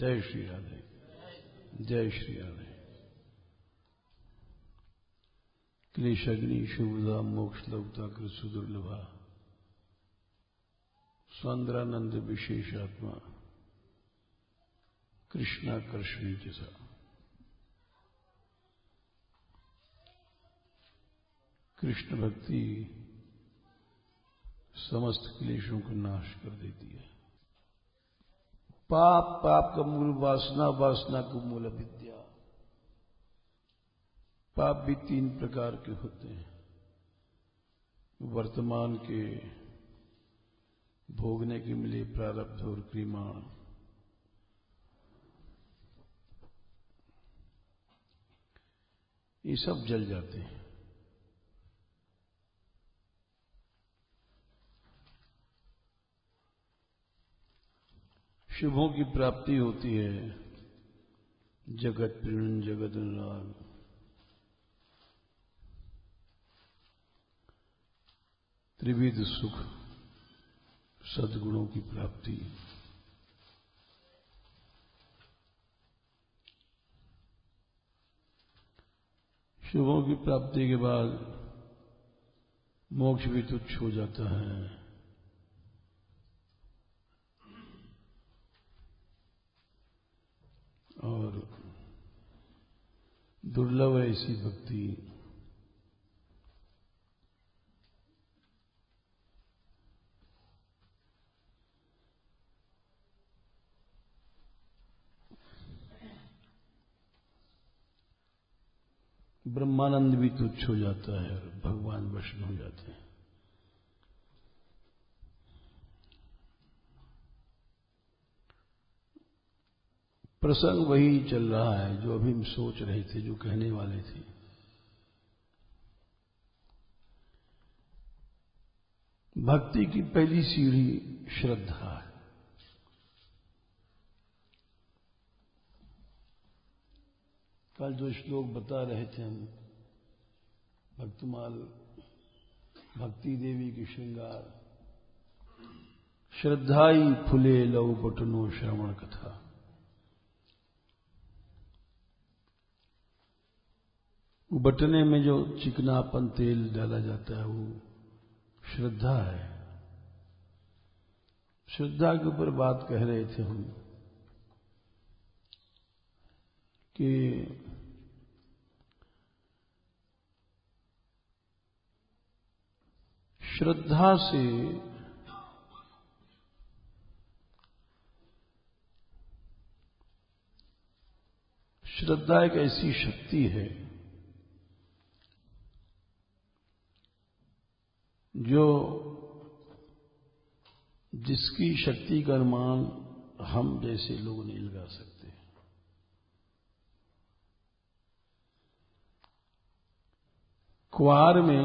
जय श्री राधे, जय श्री राधे। क्लेशग्नि शुभदा मोक्ष लौता कृत दुर्लभा स्वांद्रानंद विशेषात्मा कृष्णाकर्षणी जैसा। कृष्ण भक्ति समस्त क्लेशों को नाश कर देती है। पाप, पाप का मूल वासना, वासना का मूल विद्या। पाप भी 3 प्रकार के होते हैं। वर्तमान के भोगने के मिले प्रारब्ध और क्रियमाण, ये सब जल जाते हैं। शुभों की प्राप्ति होती है। जगत प्रीण जगत अनुराग, त्रिविध सुख, सद्गुणों की प्राप्ति। शुभों की प्राप्ति के बाद मोक्ष भी तुच्छ हो जाता है। और दुर्लभ ऐसी भक्ति ब्रह्मानंद भी तुच्छ हो जाता है और भगवान वश हो जाते हैं। प्रसंग वही चल रहा है जो अभी हम सोच रहे थे, जो कहने वाले थे। भक्ति की पहली सीढ़ी श्रद्धा है। कल जो श्लोक बता रहे थे हम, भक्तमाल भक्ति देवी की श्रृंगार, श्रद्धाई फुले लव बटनो श्रवण कथा। बटने में जो चिकनापन तेल डाला जाता है वो श्रद्धा है। श्रद्धा के ऊपर बात कह रहे थे हम कि श्रद्धा से श्रद्धा एक ऐसी शक्ति है जो जिसकी शक्ति का अनुमान हम जैसे लोग नहीं लगा सकते। कुआर में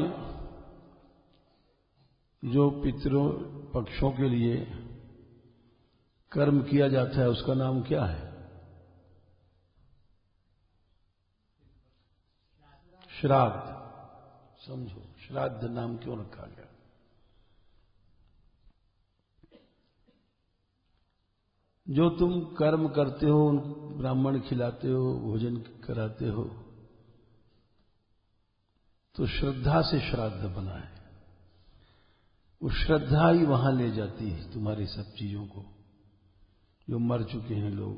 जो पितरों पक्षों के लिए कर्म किया जाता है उसका नाम क्या है? श्राद्ध। समझो, श्राद्ध नाम क्यों रखा गया? जो तुम कर्म करते हो, ब्राह्मण खिलाते हो, भोजन कराते हो, तो श्रद्धा से श्राद्ध बना है। वो श्रद्धा ही वहां ले जाती है तुम्हारी सब चीजों को। जो मर चुके हैं लोग,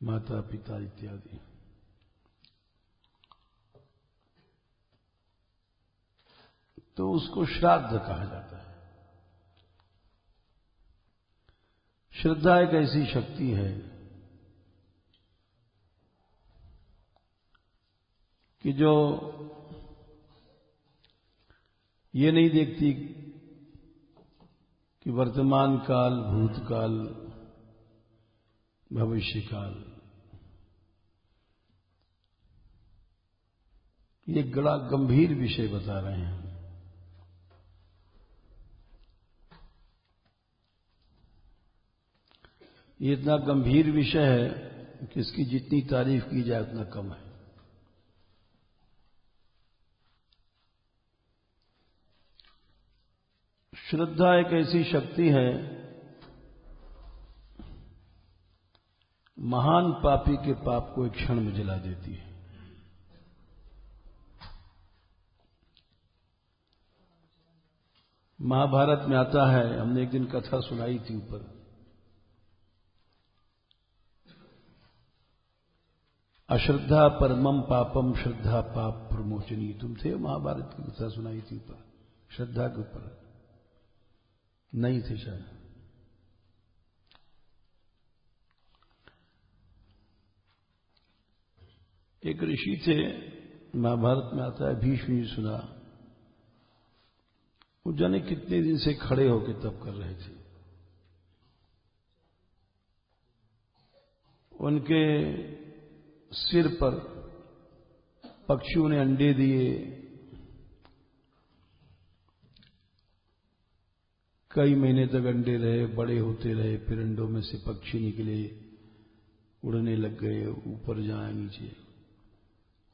माता पिता इत्यादि, तो उसको श्राद्ध कहा जाता है। श्रद्धा एक ऐसी शक्ति है कि जो ये नहीं देखती कि वर्तमान काल, भूतकाल, भविष्यकाल, ये बड़ा गंभीर विषय बता रहे हैं। ये इतना गंभीर विषय है कि इसकी जितनी तारीफ की जाए उतना कम है। श्रद्धा एक ऐसी शक्ति है महान पापी के पाप को एक क्षण में जला देती है। महाभारत में आता है, हमने एक दिन कथा सुनाई थी ऊपर, अश्रद्धा परमम पापम श्रद्धा पाप प्रमोचनी। तुम थे महाभारत की कथा सुनाई थी ऊपर, श्रद्धा के ऊपर नहीं थे शायद। एक ऋषि थे, महाभारत में आता है, भीष्म जी सुना, वो जाने कितने दिन से खड़े होकर तप कर रहे थे। उनके सिर पर पक्षियों ने अंडे दिए, कई महीने तक अंडे रहे, बड़े होते रहे, फिर अंडों में से पक्षी निकले, उड़ने लग गए, ऊपर जाए नीचे,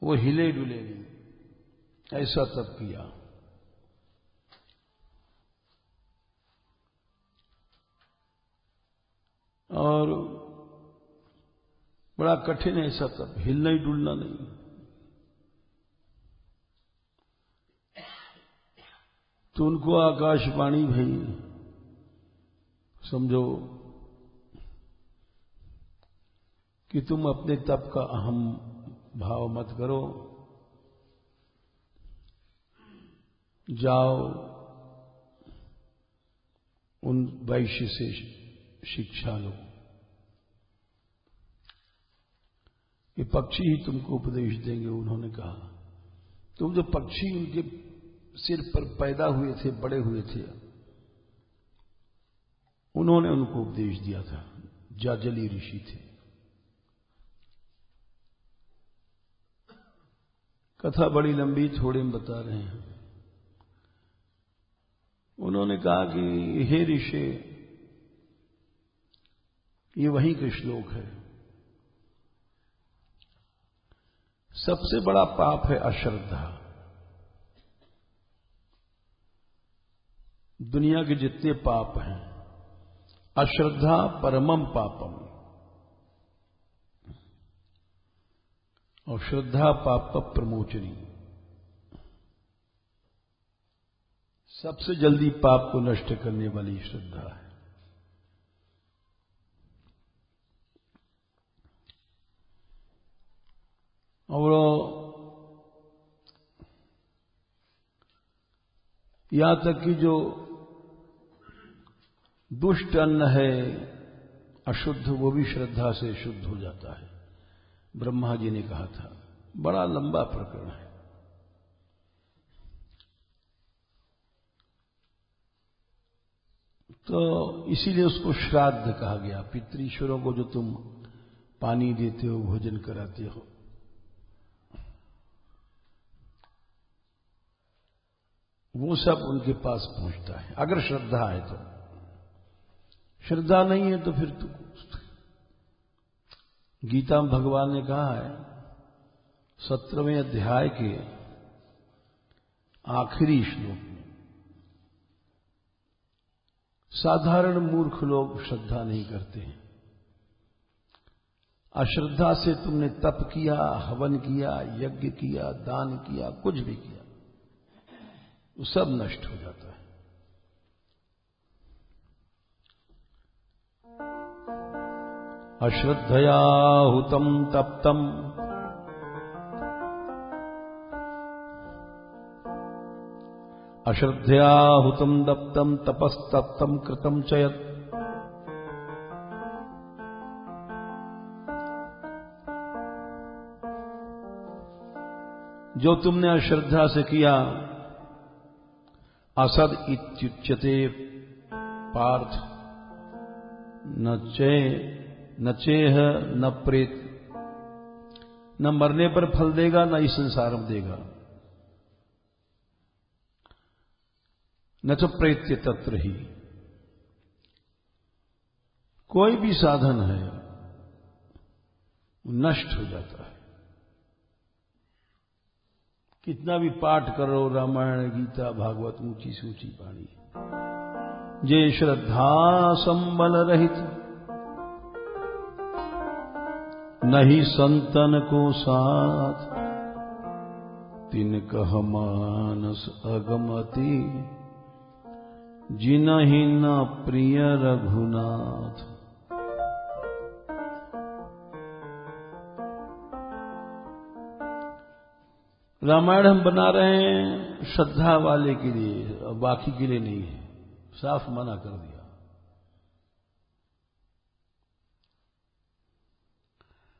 वो हिले डुले नहीं, ऐसा तप किया। और बड़ा कठिन है ऐसा तप, हिलना ही डुलना नहीं। तो उनको आकाशवाणी भई, समझो कि तुम अपने तप का अहम भाव मत करो, जाओ उन वैश्य से शिक्षा लो, ये पक्षी ही तुमको उपदेश देंगे। उन्होंने कहा, तुम जो पक्षी उनके सिर पर पैदा हुए थे, बड़े हुए थे, उन्होंने उनको उपदेश दिया था, जाजली ऋषि थे। कथा बड़ी लंबी, थोड़े में बता रहे हैं। उन्होंने कहा कि हे ऋषि, ये वहीं का श्लोक है, सबसे बड़ा पाप है अश्रद्धा। दुनिया के जितने पाप हैं, अश्रद्धा परमम पापम, और श्रद्धा पाप प्रमोचनी। सबसे जल्दी पाप को नष्ट करने वाली श्रद्धा है। और यहां तक कि जो दुष्ट अन्न है, अशुद्ध, वो भी श्रद्धा से शुद्ध हो जाता है। ब्रह्मा जी ने कहा था, बड़ा लंबा प्रकरण है। तो इसीलिए उसको श्राद्ध कहा गया। पितृईश्वरों को जो तुम पानी देते हो, भोजन कराते हो, वो सब उनके पास पहुंचता है, अगर श्रद्धा है तो। श्रद्धा नहीं है तो फिर तो गीता में भगवान ने कहा है 17वें अध्याय के आखिरी श्लोक में, साधारण मूर्ख लोग श्रद्धा नहीं करते हैं। अश्रद्धा से तुमने तप किया, हवन किया, यज्ञ किया, दान किया, कुछ भी किया, वो सब नष्ट हो जाता है। अश्रद्धया हुतम तप्तम अश्रद्धया हुतम दप्तम तपस्तप्तम कृतम चयत। जो तुमने अश्रद्धा से किया, असद इत्युच्यते पार्थ, न चेह न प्रेत, न मरने पर फल देगा, न इस संसार में देगा। न तो प्रेत्य तत्र ही, कोई भी साधन है नष्ट हो जाता है। कितना भी पाठ करो, रामायण, गीता, भागवत, ऊंची से ऊंची वाणी, जे श्रद्धा संबल रहित नहीं संतन को साथ तिन कह मानस अगमति जिनहि न प्रिय रघुनाथ। रामायण हम बना रहे हैं श्रद्धा वाले के लिए और बाकी के लिए नहीं है, साफ मना कर दिया।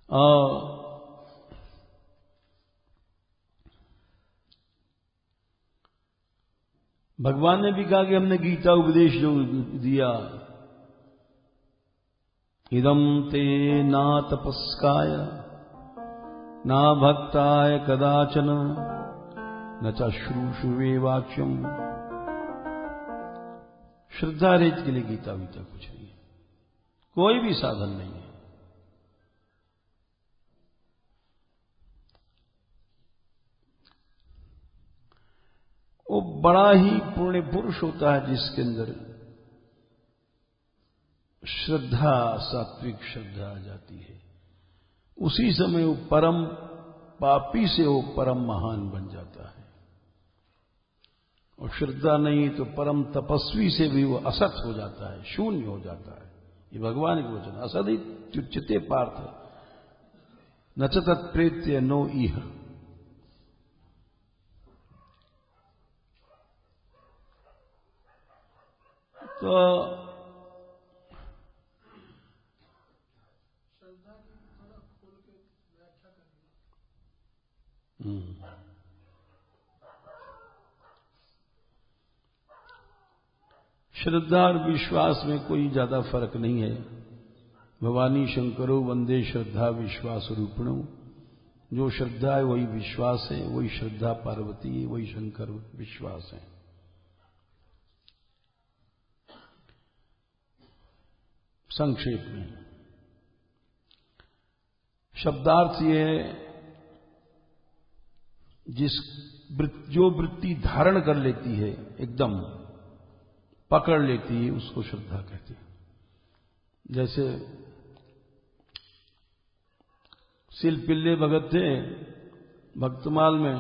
और भगवान ने भी कहा कि हमने गीता उपदेश जो दिया, इदं ते ना तपस्काय ना भक्ताय कदाचन न च श्रूषुवे वाक्यम। श्रद्धा रेत के लिए गीता वीता कुछ नहीं है, कोई भी साधन नहीं है। वो बड़ा ही पुण्य पुरुष होता है जिसके अंदर श्रद्धा, सात्विक श्रद्धा आ जाती है। उसी समय वो परम पापी से वो परम महान बन जाता है। और श्रद्धा नहीं तो परम तपस्वी से भी वो असत हो जाता है, शून्य हो जाता है। ये भगवान के वचन। असदि च्युच्यते पार्थ न च तत्प्रेत्य नो इह। तो श्रद्धा और विश्वास में कोई ज्यादा फर्क नहीं है। भवानी शंकरो वंदे श्रद्धा विश्वास रूपिणो। जो श्रद्धा है वही विश्वास है, वही श्रद्धा पार्वती है, वही शंकर विश्वास है। संक्षेप में शब्दार्थ ये जो वृत्ति धारण कर लेती है, एकदम पकड़ लेती है, उसको श्रद्धा कहते हैं। जैसे सिलपिल्ले भगत थे, भक्तमाल में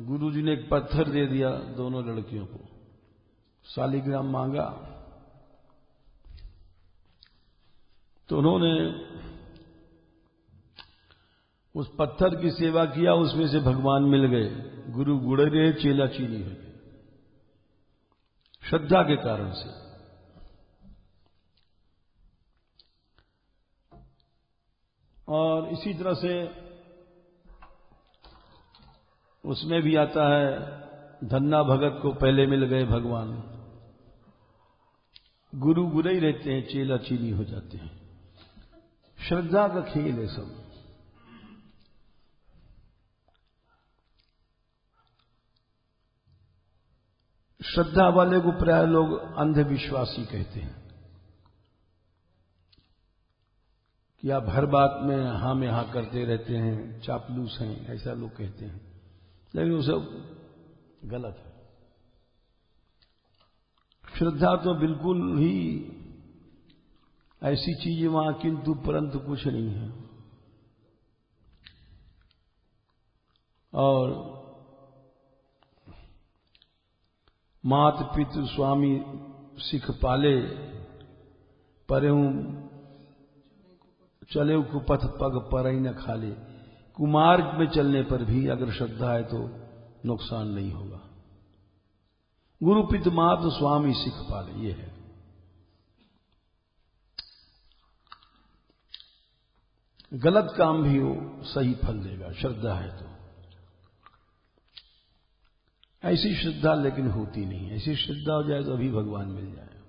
गुरुजी ने एक पत्थर दे दिया दोनों लड़कियों को, शालिग्राम मांगा तो उन्होंने उस पत्थर की सेवा किया, उसमें से भगवान मिल गए। गुरु गुड़े रहे, चेला चीनी हो गए, श्रद्धा के कारण से। और इसी तरह से उसमें भी आता है, धन्ना भगत को पहले मिल गए भगवान। गुरु गुरे ही रहते हैं, चेला चीनी हो जाते हैं। श्रद्धा का खेल है सब। श्रद्धा वाले को प्राय लोग अंधविश्वासी कहते हैं कि आप हर बात में हाँ में हाँ करते रहते हैं, चापलूस हैं, ऐसा लोग कहते हैं। लेकिन वो सब गलत है। श्रद्धा तो बिल्कुल ही ऐसी चीज है, वहां किंतु परंतु कुछ नहीं है। और मात पितृ स्वामी सिख पाले, परेहूं चले कुपथ पग पर ही न खाले। कुमार्ग में चलने पर भी अगर श्रद्धा है तो नुकसान नहीं होगा। गुरु पित मात स्वामी सिख पाले, ये है। गलत काम भी हो सही फल देगा, श्रद्धा है तो। ऐसी श्रद्धा लेकिन होती नहीं। ऐसी श्रद्धा हो जाए तो अभी भगवान मिल जाए।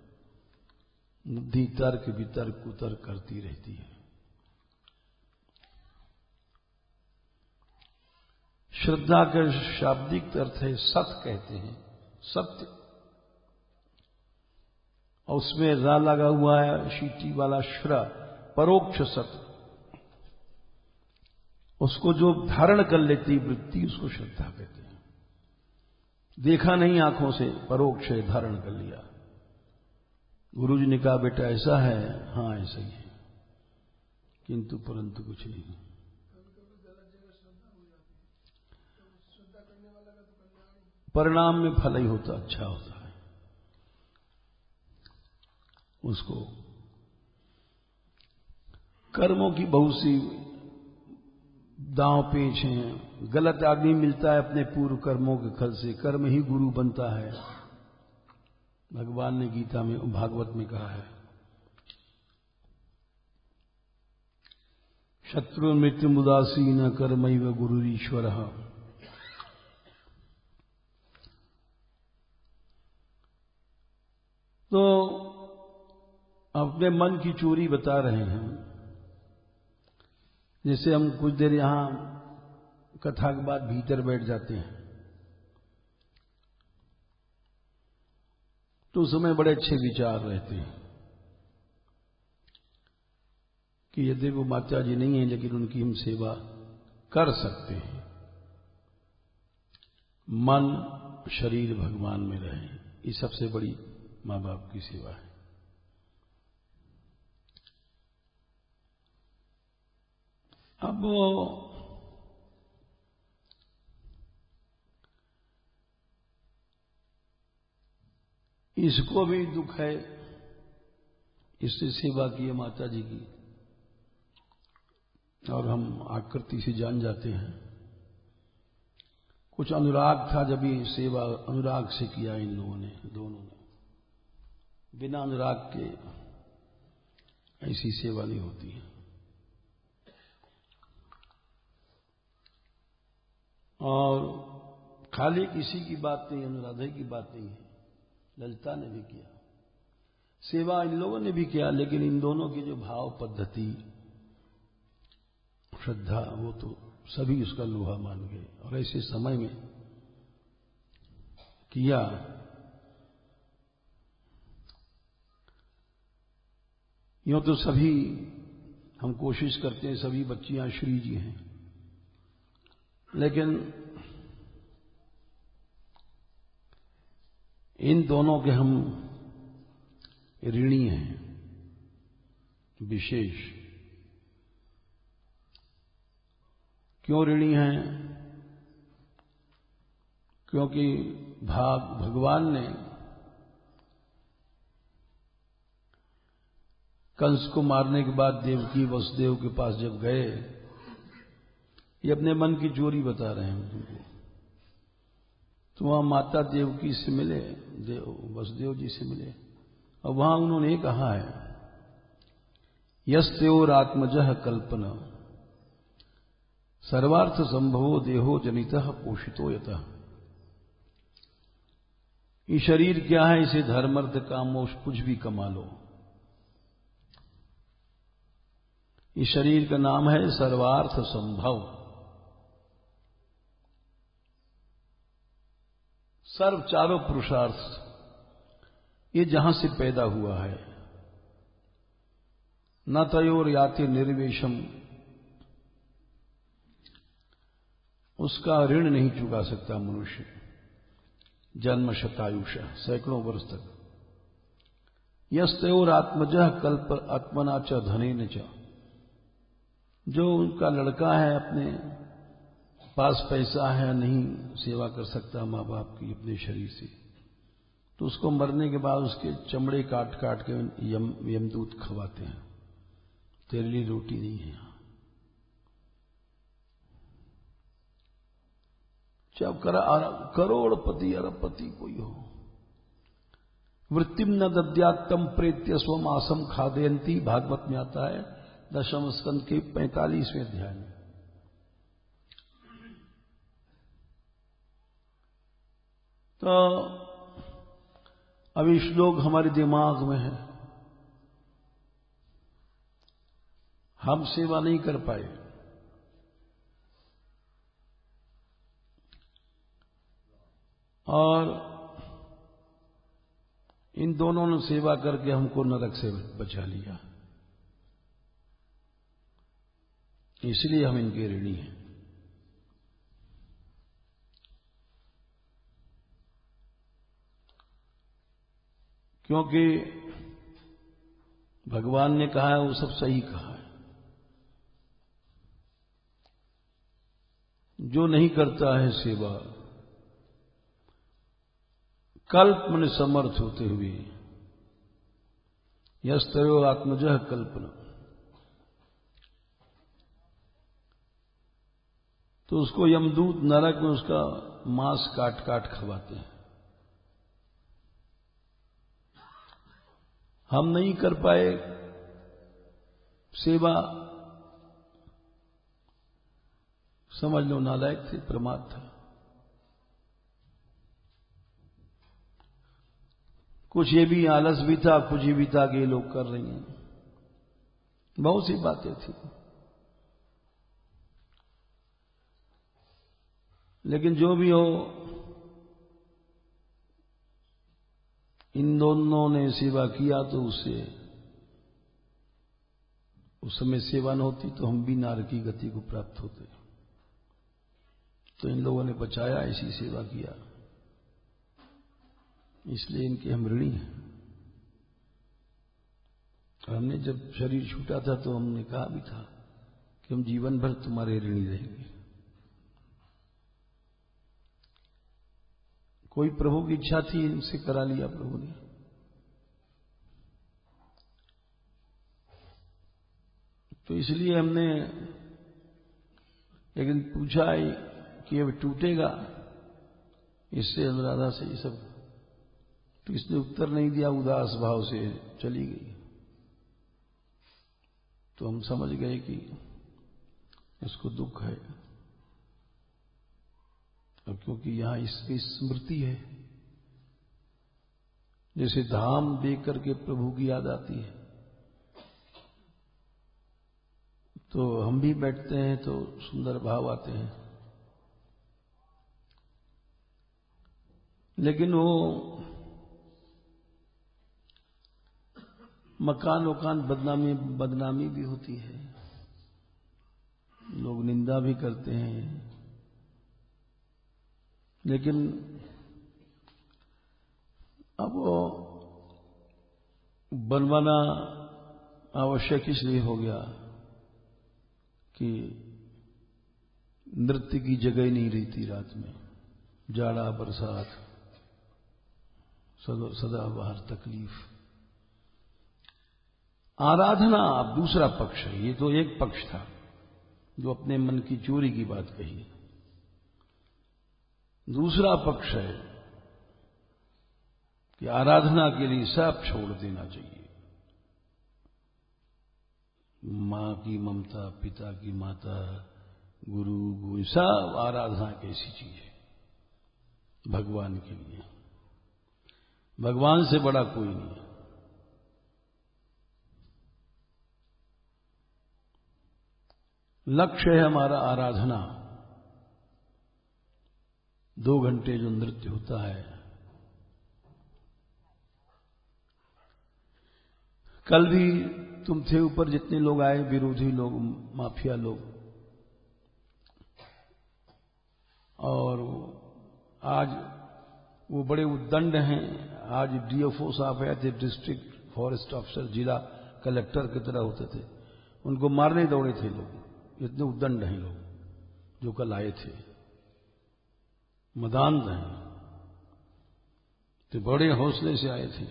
बुद्धि तर्क वितर्क कुतर्क करती रहती है। श्रद्धा का शाब्दिक अर्थ है सत, कहते हैं सत्य। और उसमें रा लगा हुआ है, शीटी वाला श्र, परोक्ष सत्य। उसको जो धारण कर लेती वृत्ति, उसको श्रद्धा कहते हैं। देखा नहीं आंखों से, परोक्ष धारण कर लिया। गुरुजी ने कहा बेटा ऐसा है, हाँ ऐसा ही है। किंतु परंतु कुछ नहीं। परिणाम में फल ही होता अच्छा होता है। उसको कर्मों की बहुत सी दांव पेच हैं। गलत आदमी मिलता है अपने पूर्व कर्मों के फल से। कर्म ही गुरु बनता है। भगवान ने गीता में भागवत में कहा है, शत्रु मृत्यु उदासीन कर्मैव गुरुरीश्वर। तो अपने मन की चोरी बता रहे हैं। जैसे हम कुछ देर यहां कथा के बाद भीतर बैठ जाते हैं तो उस समय बड़े अच्छे विचार रहते हैं कि यदि वो माता जी नहीं है लेकिन उनकी हम सेवा कर सकते हैं। मन शरीर भगवान में रहे, ये सबसे बड़ी मां बाप की सेवा है। अब इसको भी दुख है, इससे सेवा की है माता जी की और हम आकृति से जान जाते हैं। कुछ अनुराग था, जब ये सेवा अनुराग से किया इन लोगों ने, दोनों ने। बिना अनुराग के ऐसी सेवा नहीं होती है। और खाली किसी की बात नहीं, अनुराधा की बात नहीं है, ललिता ने भी किया सेवा, इन लोगों ने भी किया। लेकिन इन दोनों की जो भाव पद्धति श्रद्धा, वो तो सभी उसका लोहा मान गए और ऐसे समय में किया। यूं तो सभी हम कोशिश करते हैं, सभी बच्चियां श्री जी हैं, लेकिन इन दोनों के हम ऋणी हैं विशेष। क्यों ऋणी हैं? क्योंकि भगवान ने कंस को मारने के बाद देवकी वसुदेव के पास जब गए, ये अपने मन की चोरी बता रहे हैं तुमको, तो वहां माता देवकी से मिले, वसुदेव जी से मिले, और वहां उन्होंने कहा है, यस्त्योर आत्मजः कल्पना सर्वार्थ संभवो देहो जनितः पोषितो यतः। ये शरीर क्या है, इसे धर्म अर्थ काम मोक्ष कुछ भी कमा लो। इस शरीर का नाम है सर्वार्थ संभव। सर्व चारों पुरुषार्थ ये जहां से पैदा हुआ है। न तयोर याति निर्वेशम, उसका ऋण नहीं चुका सकता मनुष्य। जन्म शतायुष, सैकड़ों वर्ष तक। यस्तयोर आत्मजः कल्प आत्मना च धनेन च, जो उनका लड़का है अपने पास पैसा है, नहीं सेवा कर सकता मां बाप की अपने शरीर से, तो उसको मरने के बाद उसके चमड़े काट काट के यमदूत खवाते हैं, तेरे लिए रोटी नहीं है यहां। चाहे करोड़पति अरबपति कोई हो, वृत्तिम न दद्यात्तम प्रेत्य स्वम आसम खादयंती, भागवत में आता है 10वें स्कंद के 45वें अध्याय में। तो अभी श्लोक हमारे दिमाग में है, हम सेवा नहीं कर पाए। और इन दोनों ने सेवा करके हमको नरक से बचा लिया, इसलिए हम इनके ऋणी हैं। क्योंकि भगवान ने कहा है वो सब सही कहा है। जो नहीं करता है सेवा, कल्प मन समर्थ होते हुए, यस्तयो आत्मजः कल्पना, तो उसको यमदूत नरक में उसका मांस काट काट खवाते हैं। हम नहीं कर पाए सेवा, समझ लो नालायक थे, प्रमाद था। कुछ ये भी आलस भी था, कुछ ये भी था कि ये लोग कर रही हैं, बहुत सी बातें थी। लेकिन जो भी हो, इन दोनों ने सेवा किया तो उससे उस समय सेवा न होती तो हम भी नार की गति को प्राप्त होते। तो इन लोगों ने बचाया, ऐसी सेवा किया, इसलिए इनके हम ऋणी हैं। हमने जब शरीर छूटा था तो हमने कहा भी था कि हम जीवन भर तुम्हारे ऋणी रहेंगे। कोई प्रभु की इच्छा थी, इनसे करा लिया प्रभु ने। तो इसलिए हमने एक दिन पूछा कि अब टूटेगा इससे अनुराधा से ये सब, तो इसने उत्तर नहीं दिया, उदास भाव से चली गई। तो हम समझ गए कि इसको दुख है, और क्योंकि यहां इसकी स्मृति है, जैसे धाम देख करके प्रभु की याद आती है, तो हम भी बैठते हैं तो सुंदर भाव आते हैं। लेकिन वो मकान वकान बदनामी भी होती है, लोग निंदा भी करते हैं, लेकिन अब वो बनवाना आवश्यक इसलिए हो गया कि नृत्य की जगह ही नहीं रहती रात में, जाड़ा बरसात सदा बाहर तकलीफ। आराधना अब दूसरा पक्ष है, ये तो एक पक्ष था जो अपने मन की चोरी की बात कही। दूसरा पक्ष है कि आराधना के लिए सब छोड़ देना चाहिए। मां की ममता, पिता की माता, गुरु सब आराधना एक ऐसी चीज है भगवान के लिए, भगवान से बड़ा कोई नहीं। लक्ष्य है हमारा आराधना। 2 घंटे जो नृत्य होता है, कल भी तुम थे ऊपर, जितने लोग आए, विरोधी लोग, माफिया लोग, और आज वो बड़े उद्दंड हैं। आज डीएफओ साहब आए थे, डिस्ट्रिक्ट फॉरेस्ट ऑफिसर, जिला कलेक्टर की तरह होते थे, उनको मारने दौड़े थे लोग। इतने उद्दंड हैं लोग जो कल आए थे, मदान्त हैं, तो बड़े हौसले से आए थे।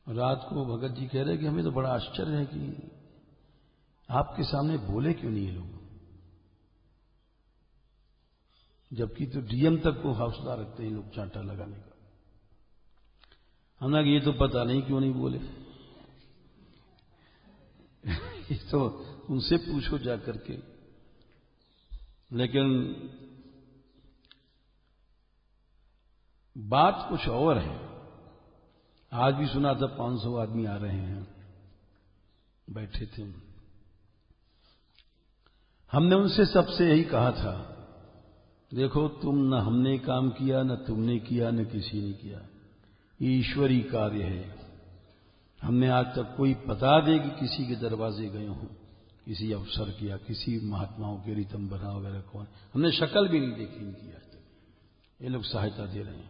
रात को भगत जी कह रहे कि हमें तो बड़ा आश्चर्य है कि आपके सामने बोले क्यों नहीं ये लोग, जबकि तो डीएम तक को हौसला रखते हैं लोग चांटा लगाने का। हमने ये तो पता नहीं क्यों नहीं बोले। ये तो उनसे पूछो जा करके। लेकिन बात कुछ और है। आज भी सुना था 500 आदमी आ रहे हैं, बैठे थे। हमने उनसे सबसे यही कहा था, देखो तुम न हमने काम किया, न तुमने किया, न किसी ने किया, ये ईश्वरी कार्य है। हमने आज तक कोई बता दे कि किसी के दरवाजे गए हों, किसी अफसर किया, किसी महात्माओं के रितंबरा वगैरह कौन, हमने शक्ल भी नहीं देखी इनकी आज तक। ये लोग सहायता दे रहे हैं।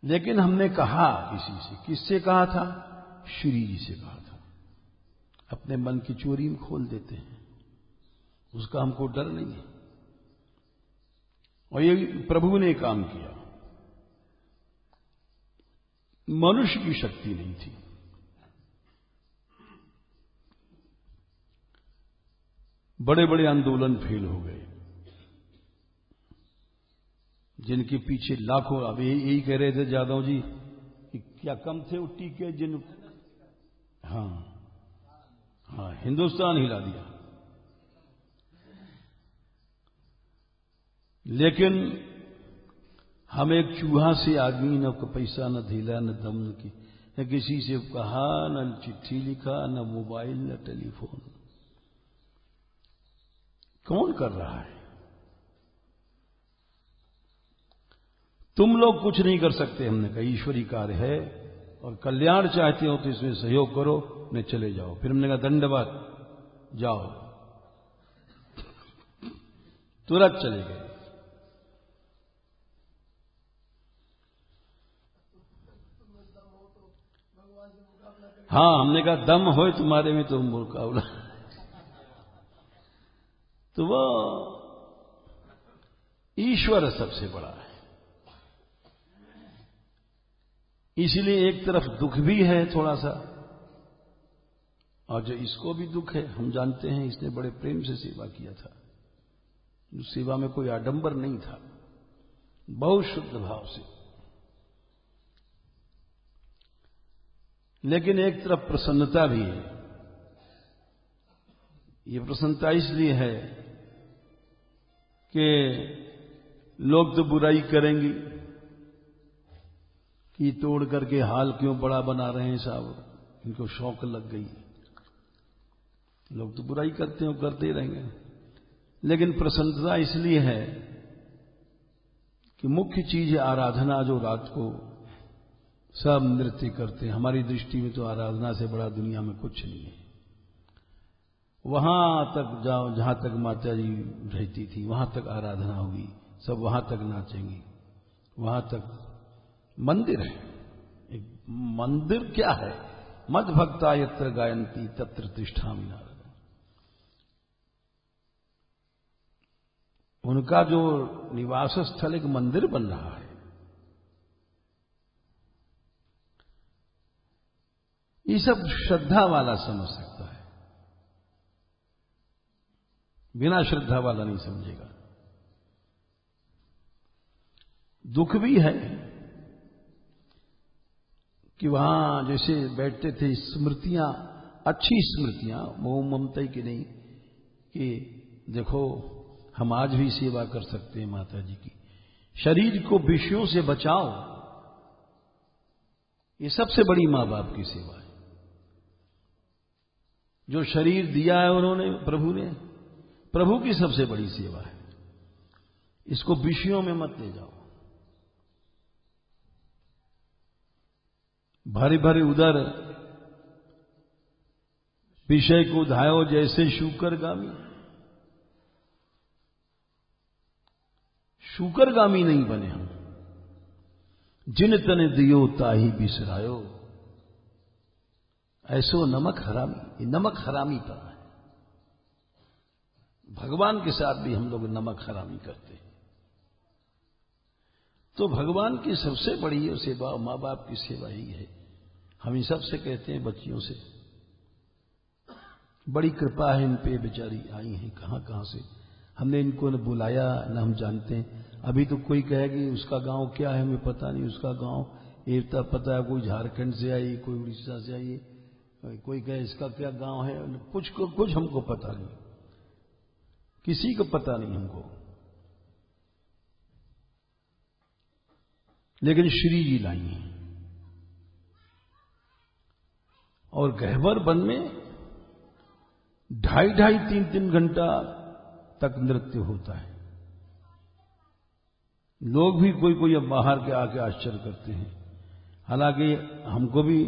लेकिन हमने कहा किसी से, किससे कहा था? श्री जी से कहा था। अपने मन की चोरी में खोल देते हैं, उसका हमको डर नहीं है। और ये प्रभु ने काम किया, मनुष्य की शक्ति नहीं थी। बड़े बड़े आंदोलन फेल हो गए, जिनके पीछे लाखों, अब यही कह रहे थे जादव जी कि क्या कम थे वो टीके जिन, हाँ हाँ, हिंदुस्तान हिला दिया। लेकिन हम एक चूहा से आदमी, न पैसा न ढीला न दम न किसी से कहा, न चिट्ठी लिखा, न मोबाइल न टेलीफोन। कौन कर रहा है? तुम लोग कुछ नहीं कर सकते। हमने कहा ईश्वरी कार्य है और कल्याण चाहते हो तो इसमें सहयोग करो, न चले जाओ। फिर हमने कहा दंडवत, जाओ। तुरंत चले गए। हाँ, हमने कहा दम हो तुम्हारे में तो मुकाबला। तो वो ईश्वर सबसे बड़ा है। इसलिए एक तरफ दुख भी है थोड़ा सा, और जो इसको भी दुख है, हम जानते हैं इसने बड़े प्रेम से सेवा किया था। उस सेवा में कोई आडंबर नहीं था, बहुत शुद्ध भाव से। लेकिन एक तरफ प्रसन्नता भी है। ये प्रसन्नता इसलिए है कि लोग तो बुराई करेंगे कि तोड़ करके हाल क्यों बड़ा बना रहे हैं साहब, इनको शौक लग गई। लोग तो बुराई करते हैं, करते ही रहेंगे। लेकिन प्रसन्नता इसलिए है कि मुख्य चीज है आराधना। जो रात को सब नृत्य करते हैं, हमारी दृष्टि में तो आराधना से बड़ा दुनिया में कुछ नहीं है। वहां तक जाओ जहां तक माता जी रहती थी, वहां तक आराधना होगी, सब वहां तक नाचेंगे, वहां तक मंदिर है। एक मंदिर क्या है? मद भक्ता यत्र गायंती तत्र तिष्ठामि नारद। उनका जो निवास स्थल एक मंदिर बन रहा है। ये सब श्रद्धा वाला समझ सकता है, बिना श्रद्धा वाला नहीं समझेगा। दुख भी है कि वहां जैसे बैठते थे, स्मृतियां, अच्छी स्मृतियां, मोह ममता की नहीं, कि देखो हम आज भी सेवा कर सकते हैं माता जी की। शरीर को विषयों से बचाओ, ये सबसे बड़ी मां बाप की सेवा है। जो शरीर दिया है उन्होंने, प्रभु ने, प्रभु की सबसे बड़ी सेवा है। इसको विषयों में मत ले जाओ। भरे भरे उदर विषय को धायो जैसे शूकरगामी। शूकरगामी नहीं बने हम। जिन तने दियो ताही बिसरायो, ऐसो नमक हरामी। ये नमक हरामी पर है। भगवान के साथ भी हम लोग नमक हरामी करते हैं। तो भगवान की सबसे बड़ी सेवा मां बाप की सेवा ही है। हम इन सबसे कहते हैं, बच्चियों से, बड़ी कृपा है इन पे, बेचारी आई हैं कहां कहां से। हमने इनको न बुलाया न हम जानते हैं। अभी तो कोई कहेगी उसका गांव क्या है, हमें पता नहीं उसका गांव। एक तो पता है कोई झारखंड से आई, कोई उड़ीसा से आई, कोई कहे इसका क्या गांव है। कुछ हमको पता नहीं, किसी को पता नहीं हमको। लेकिन श्री जी लाई हैं। और गहवर वन में 2.5 3 घंटा तक नृत्य होता है। लोग भी कोई कोई अब बाहर के आके आश्चर्य करते हैं। हालांकि हमको भी,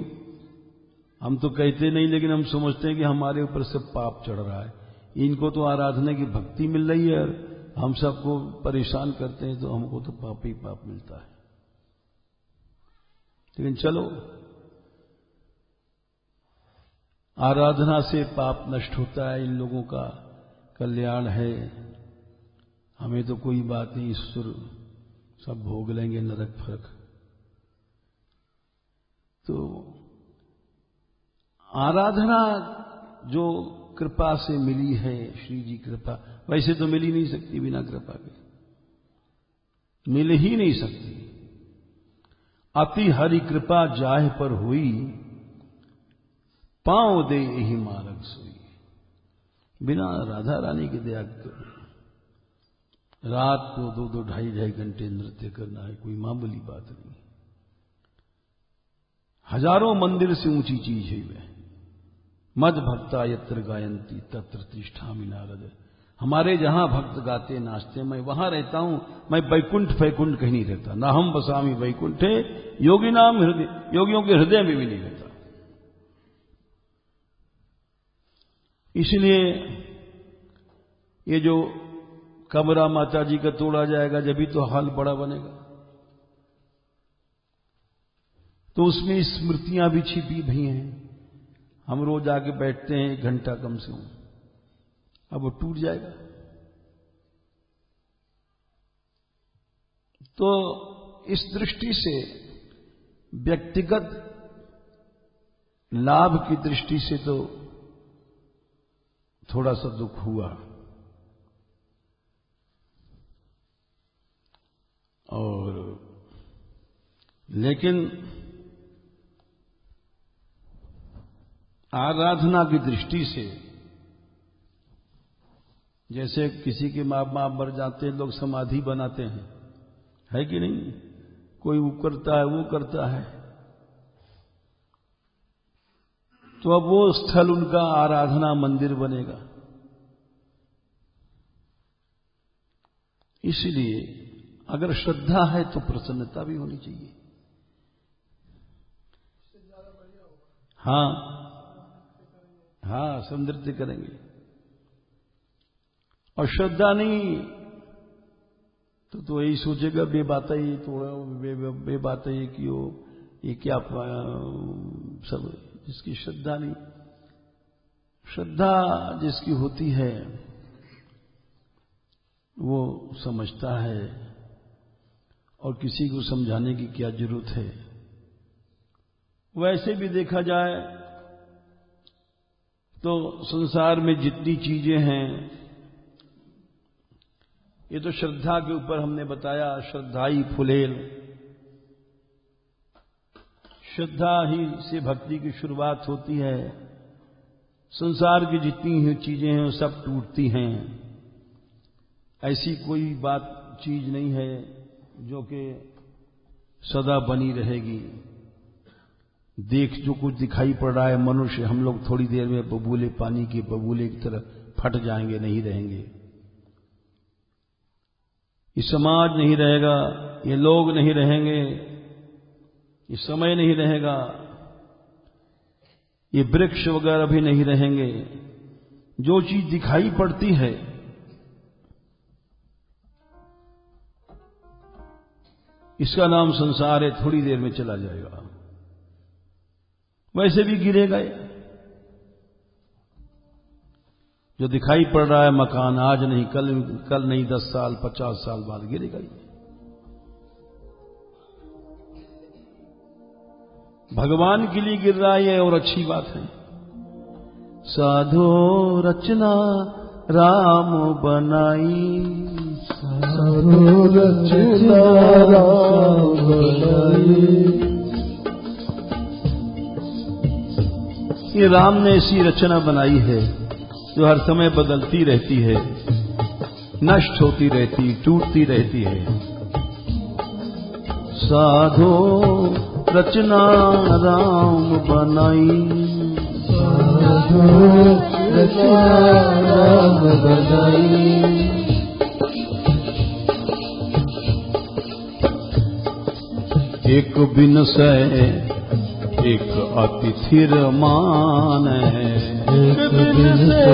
हम तो कहते नहीं, लेकिन हम समझते हैं कि हमारे ऊपर से पाप चढ़ रहा है। इनको तो आराधना की भक्ति मिल रही है, हम सबको परेशान करते हैं, तो हमको तो पाप ही पाप मिलता है। लेकिन चलो, आराधना से पाप नष्ट होता है, इन लोगों का कल्याण है, हमें तो कोई बात नहीं, ईश्वर सब भोग लेंगे नरक फरक। तो आराधना जो कृपा से मिली है, श्री जी कृपा, वैसे तो मिल ही नहीं सकती बिना कृपा के, मिल ही नहीं सकती। अति हरि कृपा जाह पर हुई, पांव दे यही मार्ग सोई। बिना राधा रानी की दया रात को 2-2 ढाई घंटे नृत्य करना है कोई मामूली बात नहीं। हजारों मंदिर से ऊंची चीज है वह। मद भक्ता यत्र गायंती तत्र तिष्ठामि नारद। हमारे जहां भक्त गाते नाचते मैं वहां रहता हूं, मैं वैकुंठ वैकुंठ कहीं नहीं रहता। ना हम बसामी वैकुंठे योगी नाम हृदय, योगियों के हृदय में भी नहीं रहता। इसलिए ये जो कमरा माता जी का तोड़ा जाएगा जब भी तो हाल बड़ा बनेगा, तो उसमें स्मृतियां भी छिपी भई हैं। हम रोज आके बैठते हैं 1 घंटा कम से कम, अब वो टूट जाएगा। तो इस दृष्टि से व्यक्तिगत लाभ की दृष्टि से तो थोड़ा सा दुख हुआ, और लेकिन आराधना की दृष्टि से, जैसे किसी के माँ बाप मर जाते हैं, लोग समाधि बनाते हैं, है कि नहीं? कोई वो करता है, वो करता है, तो अब वो स्थल उनका आराधना मंदिर बनेगा। इसलिए अगर श्रद्धा है तो प्रसन्नता भी होनी चाहिए। हाँ हाँ, सब नृत्य करेंगे। और श्रद्धा नहीं तो यही सोचेगा बेबात ये तोड़ा, बेबात ये कियो, ये क्या सब। जिसकी श्रद्धा नहीं, श्रद्धा जिसकी होती है वो समझता है, और किसी को समझाने की क्या जरूरत है। वैसे भी देखा जाए तो संसार में जितनी चीजें हैं, ये तो श्रद्धा के ऊपर हमने बताया, श्रद्धाई फुलेल। श्रद्धा ही से भक्ति की शुरुआत होती है। संसार की जितनी चीजें हैं वो सब टूटती हैं। ऐसी कोई बात चीज नहीं है जो कि सदा बनी रहेगी। देख जो कुछ दिखाई पड़ रहा है मनुष्य, हम लोग थोड़ी देर में बबूले, पानी के बबूले की तरह फट जाएंगे, नहीं रहेंगे। ये समाज नहीं रहेगा, ये लोग नहीं रहेंगे, ये समय नहीं रहेगा, ये वृक्ष वगैरह भी नहीं रहेंगे। जो चीज दिखाई पड़ती है इसका नाम संसार है, थोड़ी देर में चला जाएगा, वैसे भी गिरेगा। जो दिखाई पड़ रहा है मकान, आज नहीं कल नहीं 10 साल 50 साल बाद गिरेगा ही। भगवान के लिए गिर रहा है और अच्छी बात है। साधो रचना राम बनाई, साधो रचना राम बनाई। ये राम ने ऐसी रचना बनाई है जो हर समय बदलती रहती है, नष्ट होती रहती, टूटती रहती है। साधो रचना राम बनाई, साधो रचना राम बनाई। एक बिनसै एक अतिथिर मान है, एक बिनसै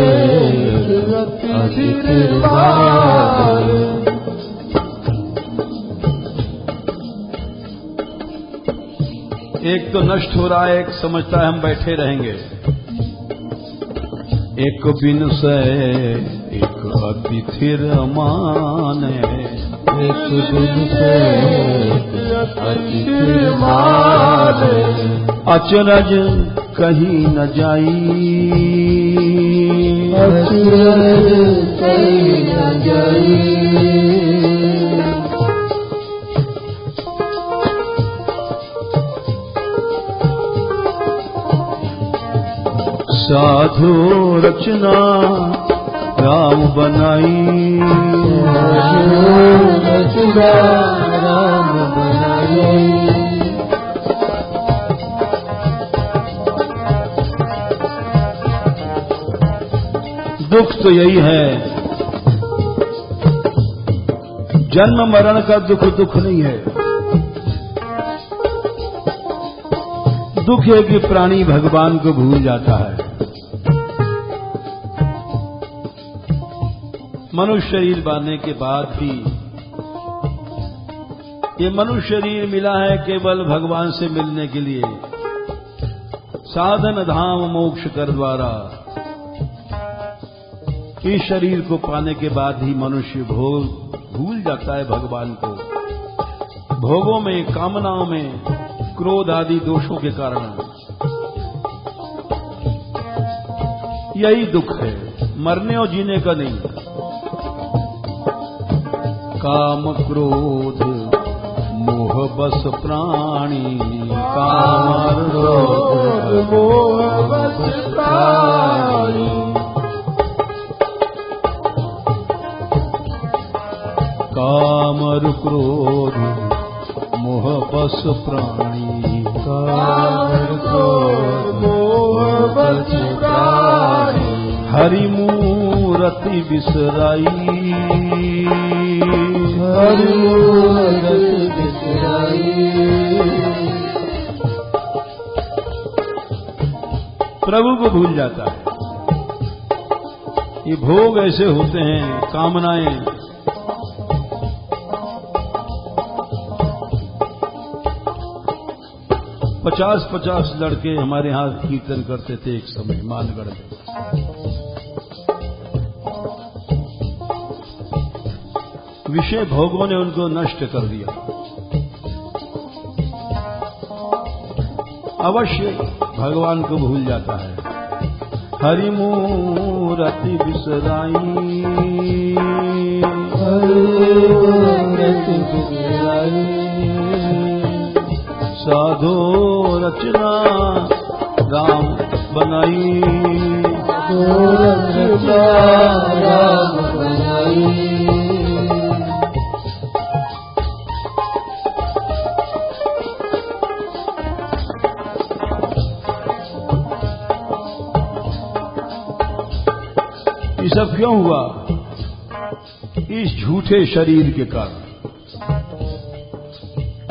अतिथिर मान। एक तो नष्ट हो रहा है, एक समझता है हम बैठे रहेंगे। एक बिन से एक अतिथिर माने, एक बिन से अतिथिर माने, अचरज कहीं न जाई, अचरज कहीं न जाई। साधु रचना राम बनाई, साधु रचना राम बनाई। दुख तो यही है, जन्म मरण का दुख दुख नहीं है। दुख है कि प्राणी भगवान को भूल जाता है। मनुष्य शरीर पाने के बाद भी ये मनुष्य शरीर मिला है केवल भगवान से मिलने के लिए। साधन धाम मोक्ष कर द्वारा इस शरीर को पाने के बाद ही मनुष्य भूल जाता है भगवान को। भोगों में, कामनाओं में, क्रोध आदि दोषों के कारण यही दुख है, मरने और जीने का नहीं। काम क्रोध मोह बस प्राणी, काम क्रोध मोह बस प्राणी। काम क्रोध मोह बस प्राणी, काम क्रोध मोह बस प्राणी। हरि मूरति बिसराई, हरि मूरति बिसराई। प्रभु को भूल जाता है। ये भोग ऐसे होते हैं, कामनाएं। पचास लड़के हमारे यहां कीर्तन करते थे एक समय मानगढ़ में। विषय भोगों ने उनको नष्ट कर दिया। अवश्य भगवान को भूल जाता है। हरि मूरति बिसराई, हरि मूरति बिसराई। साधो रचना राम बनाई, रचना राम बनाई। ये सब क्यों हुआ? इस झूठे शरीर के कारण।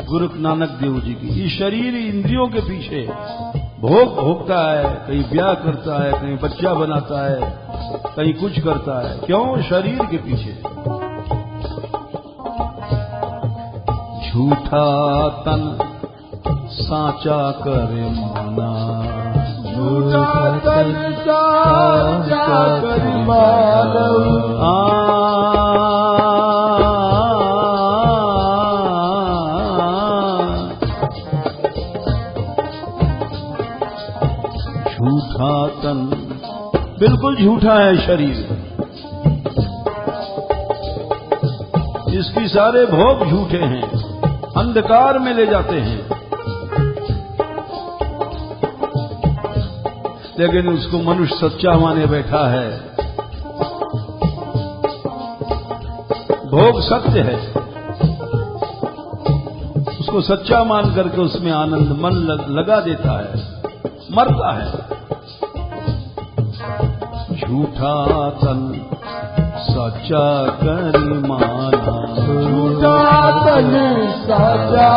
गुरु नानक देव जी की ये शरीर इंद्रियों के पीछे भोग भोगता है, कहीं ब्याह करता है, कहीं बच्चा बनाता है, कहीं कुछ करता है। क्यों? शरीर के पीछे। झूठा तन साचा करे माना, झूठा तन साचा करे माना। झूठा तन, बिल्कुल झूठा है शरीर। इसकी सारे भोग झूठे हैं, अंधकार में ले जाते हैं। लेकिन उसको मनुष्य सच्चा माने बैठा है। भोग सत्य है, उसको सच्चा मान करके उसमें आनंद मन लगा देता है, मरता है। झूठा तन सच्चा करी माना, झूठा तन साचा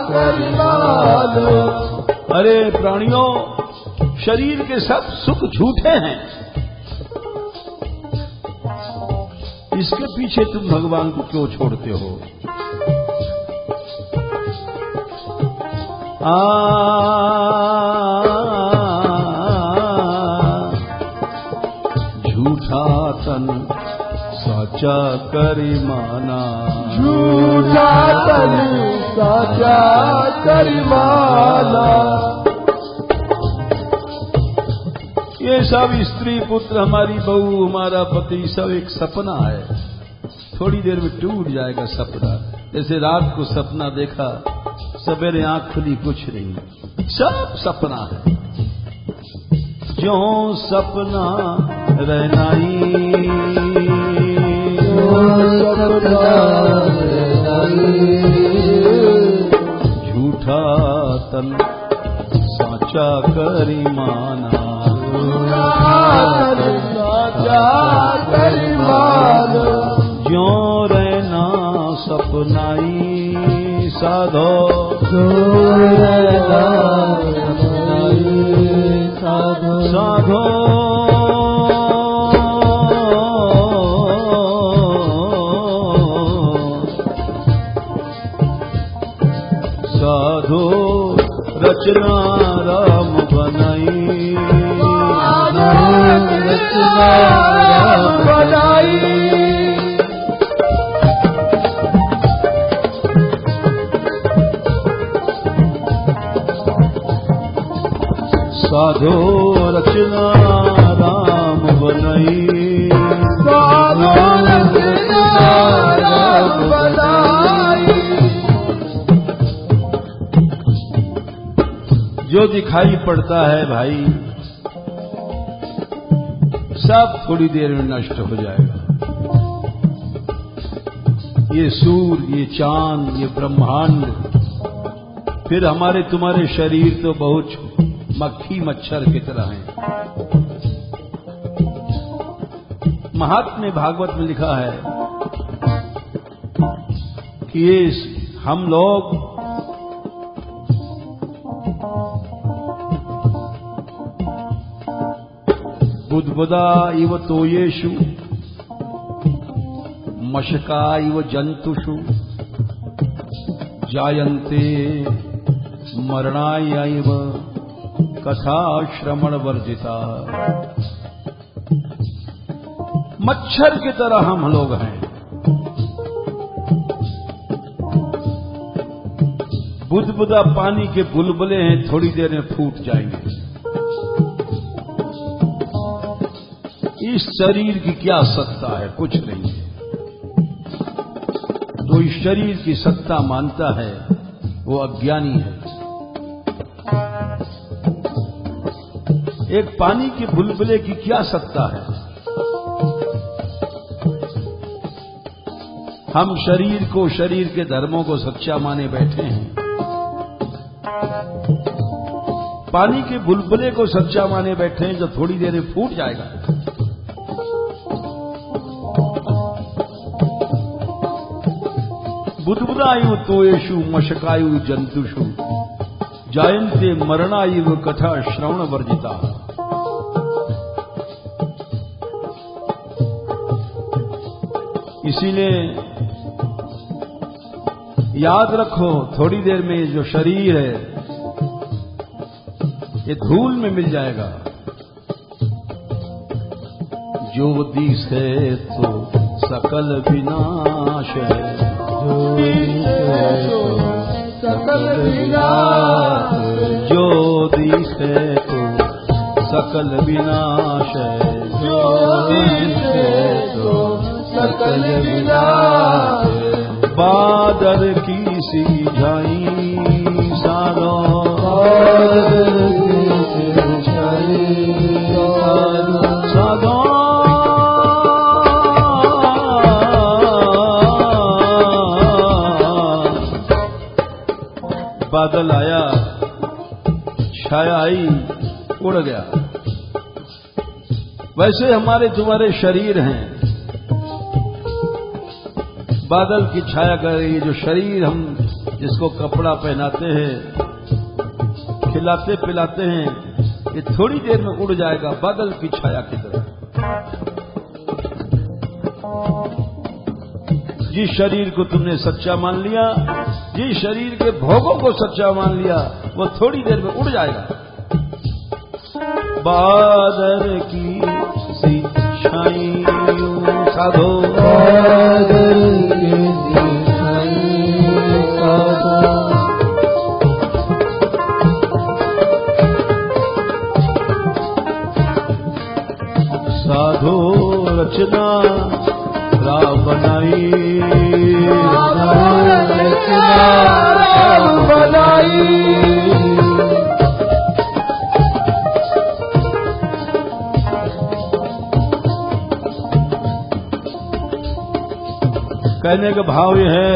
करी माना। अरे प्राणियों, शरीर के सब सुख झूठे हैं। इसके पीछे तुम भगवान को क्यों छोड़ते हो? तन साचा करी माना, झूठा तन साचा करी माना। ये सब स्त्री पुत्र, हमारी बहू, हमारा पति, सब एक सपना है, थोड़ी देर में टूट जाएगा सपना। जैसे रात को सपना देखा, सवेरे आंख खुली कुछ नहीं, सब सपना है। जो सपना रहनाई, झूठा तन साचा करी माना, साचा करी माना। जो रहना सपनाई साधो, जो रहना सपनाई साधो, साधो साधो रचना राम बनाई, रचना राम बनाई। साधो रचना राम बनाई, साधो रचना राम बनाई। जो दिखाई पड़ता है भाई, सब थोड़ी देर में नष्ट हो जाएगा। ये सूर्य, ये चांद, ये ब्रह्मांड, फिर हमारे तुम्हारे शरीर तो बहुत मक्खी मच्छर की तरह हैं। महात्म्य भागवत में लिखा है कि ये हम लोग बुद्बुदा इव तोयेषु मशका इव जंतुषु जायन्ते मरणाय इव कथा श्रवण वर्जिता। मच्छर की तरह हम लोग हैं, बुदबुदा पानी के बुलबुले हैं, थोड़ी देर में फूट जाएंगे। इस शरीर की क्या सत्ता है? कुछ नहीं है। जो इस शरीर की सत्ता मानता है वो अज्ञानी है। एक पानी के बुलबुले की क्या सत्ता है? हम शरीर को, शरीर के धर्मों को सच्चा माने बैठे हैं, पानी के बुलबुले को सच्चा माने बैठे हैं जो थोड़ी देर में फूट जाएगा। बुदबुदायु तोयेषु मशकायु जंतुषु जायन्ते मरणायु कथा श्रवण वर्जिता। इसीलिए याद रखो, थोड़ी देर में जो शरीर है ये धूल में मिल जाएगा। जो दिसे तो सकल विनाश है, सकल विनाश, जो दिसे तो सकल विनाश है, जो दिसे तो सकल विनाश। बादल की सी झाई सारो, बादल की सी झाई सारो, बादल आया, छाया आई, उड़ गया। वैसे हमारे तुम्हारे शरीर हैं, बादल की छाया कर रही है। जो शरीर हम जिसको कपड़ा पहनाते हैं, खिलाते पिलाते हैं, ये थोड़ी देर में उड़ जाएगा बादल की छाया की तरह। जिस शरीर को तुमने सच्चा मान लिया, जिस शरीर के भोगों को सच्चा मान लिया, वो थोड़ी देर में उड़ जाएगा। बादल की सी छाई साधो आदर कीजिए साधो साधो रचना राम बनाई रचना राम बनाई कहने का भाव यह है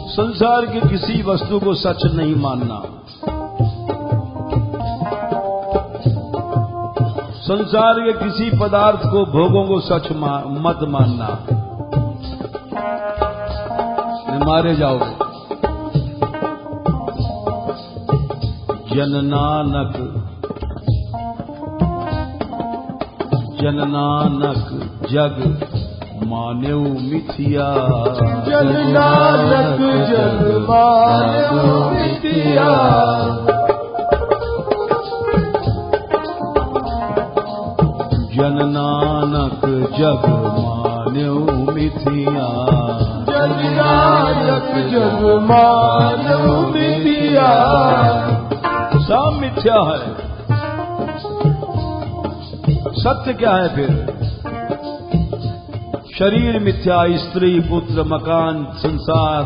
संसार की किसी वस्तु को सच नहीं मानना, संसार के किसी पदार्थ को भोगों को सच मत मानना, मारे जाओगे। जननानक जननानक जग मान्यौ मिथिया, जननानक जग मान्यौ मिथिया, जननानक जग मान्यौ मिथिया, जननानक जग मान्यौ मिथिया। सब मिथ्या है, सत्य क्या है फिर? शरीर मिथ्या, स्त्री पुत्र मकान संसार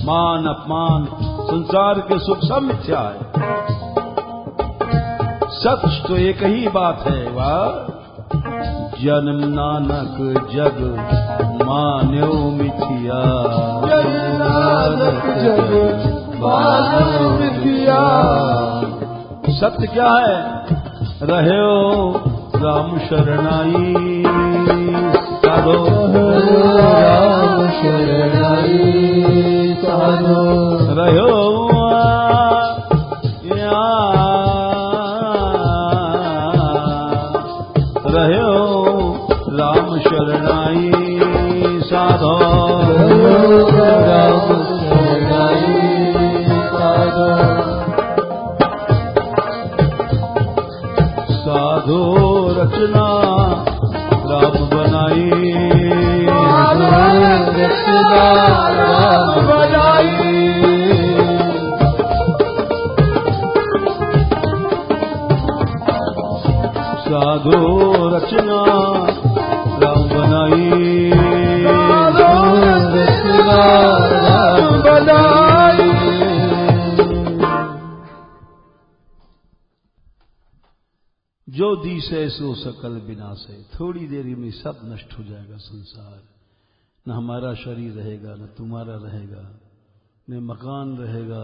मान अपमान संसार के सुख सब मिथ्या है। सच तो एक ही बात है, वाह जन्म नानक जग मान्यो मिथिया, जन्म नानक जग मान्यो मिथिया। सत्य क्या है? रहो राम शरणाई साधो, राम शरणाई साधो, रहो रहो राम शरणाई साधो, राम शरणाई साधो, साधो रचना राम बनाई, रचना राम बनाई, साधो रचना राम बनाई, रचना राम बनाई। जो दिशे सो सकल विनाश है। थोड़ी देर में सब नष्ट हो जाएगा संसार, न हमारा शरीर रहेगा, न तुम्हारा रहेगा, न मकान रहेगा,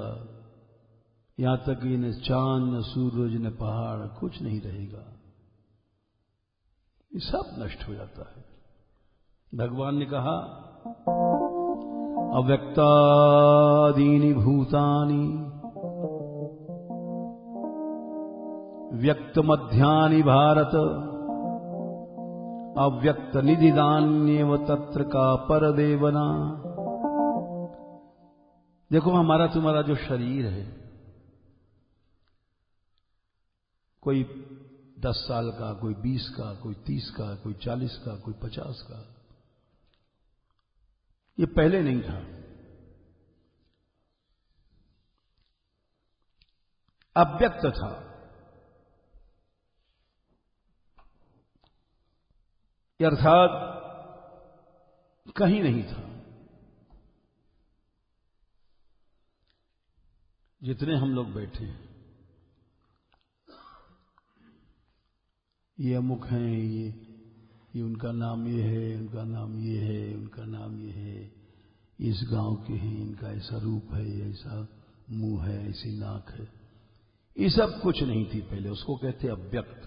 यहां तक कि न चांद, न सूरज, न पहाड़, कुछ नहीं रहेगा। ये सब नष्ट हो जाता है। भगवान ने कहा अव्यक्तादीनि भूतानि व्यक्त मध्यानि भारत अव्यक्त निधिदान्येव तत्र का परदेवना। देखो हमारा तुम्हारा जो शरीर है, कोई 10 साल का, कोई 20 का, कोई 30 का, कोई 40 का, कोई 50 का, ये पहले नहीं था। अव्यक्त था। अर्थात कहीं नहीं था। जितने हम लोग बैठे हैं, ये अमुक हैं, ये उनका नाम ये है, उनका नाम ये है, उनका नाम ये है, इस गांव के हैं, इनका ऐसा रूप है, ऐसा मुंह है, ऐसी नाक है, ये सब कुछ नहीं थी पहले। उसको कहते अव्यक्त।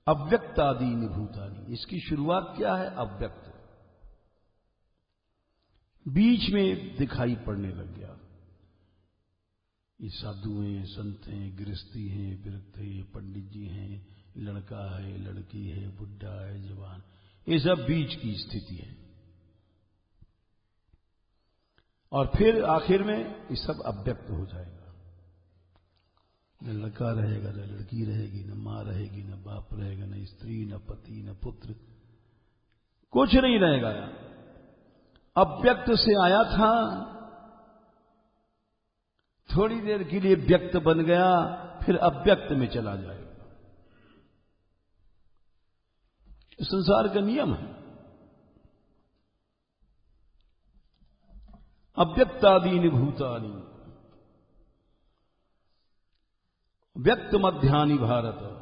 अव्यक्तादीनि भूतानि, इसकी शुरुआत क्या है? अव्यक्त। बीच में दिखाई पड़ने लग गया। ये साधु हैं, संत हैं, गृहस्थी हैं, विरक्त हैं, पंडित जी हैं, लड़का है, लड़की है, बुढ़ा है, जवान, ये सब बीच की स्थिति है। और फिर आखिर में ये सब अव्यक्त हो जाएगा। न लड़का रहेगा, न लड़की रहेगी, न मां रहेगी, न बाप रहेगा, न स्त्री, न पति, न पुत्र, कुछ नहीं रहेगा। अव्यक्त से आया था, थोड़ी देर के लिए व्यक्त बन गया, फिर अव्यक्त में चला जाएगा। संसार का नियम है। अव्यक्तादीनि भूतानि व्यक्त मध्यानि भारत,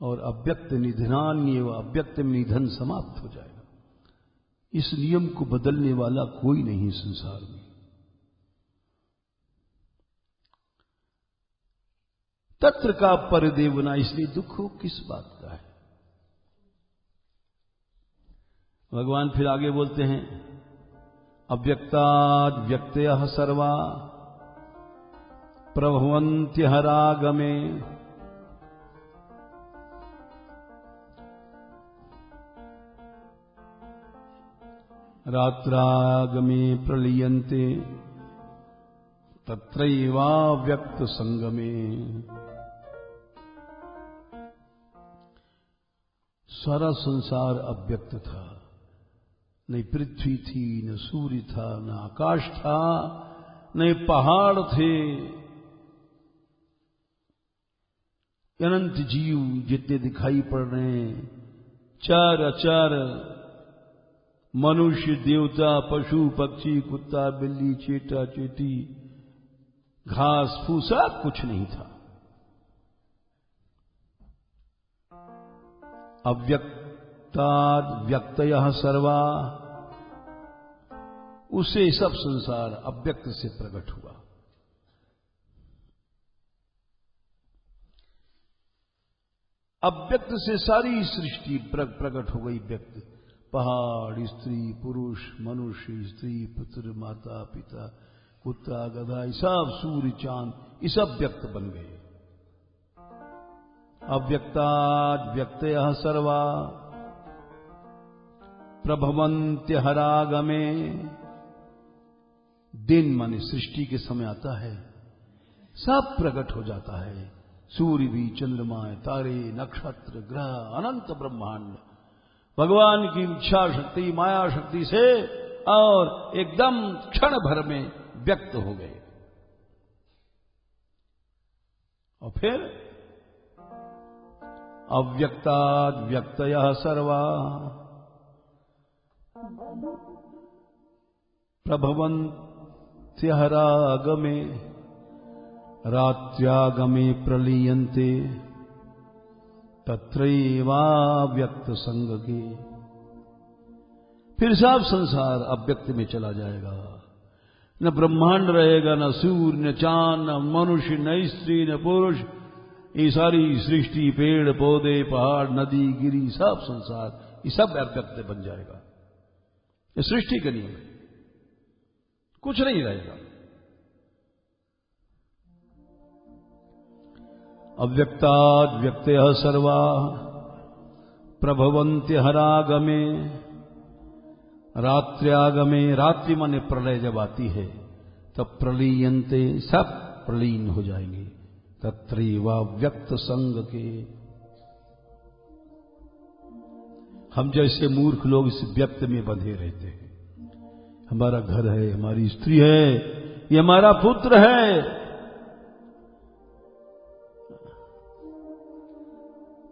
और अव्यक्त निधनान्य, अव्यक्त में निधन समाप्त हो जाएगा। इस नियम को बदलने वाला कोई नहीं संसार में। तत्र का परदेवना, इसलिए दुख हो किस बात का है। भगवान फिर आगे बोलते हैं, अव्यक्ताद् व्यक्तयः सर्वा प्रभवन्त्यहरागमे, रात्रागमे प्रलीयन्ते तत्रैवाव्यक्त संगमे। सारा संसार अव्यक्त था, न पृथ्वी थी, न सूर्य था, न आकाश था, न पहाड़ थे। अनंत जीव जितने दिखाई पड़ रहे हैं, चार अचार, मनुष्य, देवता, पशु, पक्षी, कुत्ता, बिल्ली, चेटा, चेटी, घास फूसा, कुछ नहीं था। अव्यक्ताद् व्यक्तयः सर्वा, उसे सब संसार अव्यक्त से प्रकट हुआ। अव्यक्त से सारी सृष्टि प्रकट हो गई व्यक्त। पहाड़, स्त्री, पुरुष, मनुष्य, स्त्री, पुत्र, माता, पिता, कुत्ता, गधा, सब सूर्य, चांद, ये सब व्यक्त बन गए। अव्यक्ताद् व्यक्तयः सर्वा प्रभवन्त्यहरागमे। दिन माने सृष्टि के समय आता है, सब प्रकट हो जाता है। सूर्य भी, चंद्रमा, तारे, नक्षत्र, ग्रह, अनंत ब्रह्मांड भगवान की इच्छा शक्ति, माया शक्ति से और एकदम क्षण भर में व्यक्त हो गए। और फिर अव्यक्ताद् व्यक्तयः सर्वा प्रभवन्त्यहरागमे, रात्र्यागमे प्रलीयन्ते तत्रैवाव्यक्त संगके। फिर सब संसार अव्यक्त में चला जाएगा। न ब्रह्मांड रहेगा, न सूर्य, न चांद, न मनुष्य, न स्त्री, न पुरुष। ये सारी सृष्टि, पेड़ पौधे, पहाड़, नदी, गिरी, सब संसार, ये सब अव्यक्त बन जाएगा। ये सृष्टि का नियम है, कुछ नहीं रहेगा। अव्यक्ताद् व्यक्तयः सर्वा प्रभवन्त्यहरागमे, रात्र्यागमे, रात्रि माने प्रलय जब आती है तब प्रलीयन्ते, सब प्रलीन हो जाएंगे। तत्रैवाव्यक्त संग के। हम जैसे मूर्ख लोग इस व्यक्त में बंधे रहते हैं। हमारा घर है, हमारी स्त्री है, ये हमारा पुत्र है।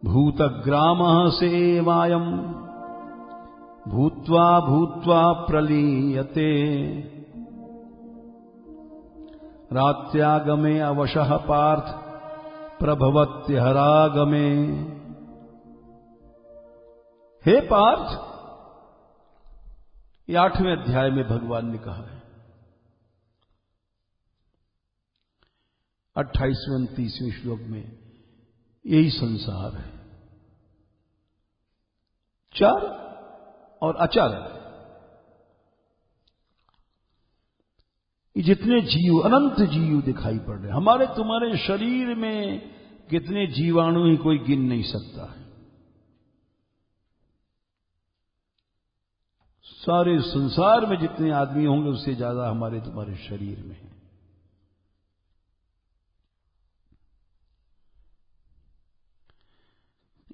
भूतग्रामः सेवायम् भूत्वा भूत्वा प्रलीयते, रात्र्यागमे अवशः पार्थ प्रभवत्यहरागमे। हे पार्थ, ये 8वें अध्याय में भगवान ने कहा है। 28वें 29वें श्लोक में यही संसार है। चार और अचार, ये जितने जीव, अनंत जीव दिखाई पड़ रहे, हमारे तुम्हारे शरीर में कितने जीवाणु ही कोई गिन नहीं सकता है। सारे संसार में जितने आदमी होंगे उससे ज्यादा हमारे तुम्हारे शरीर में है।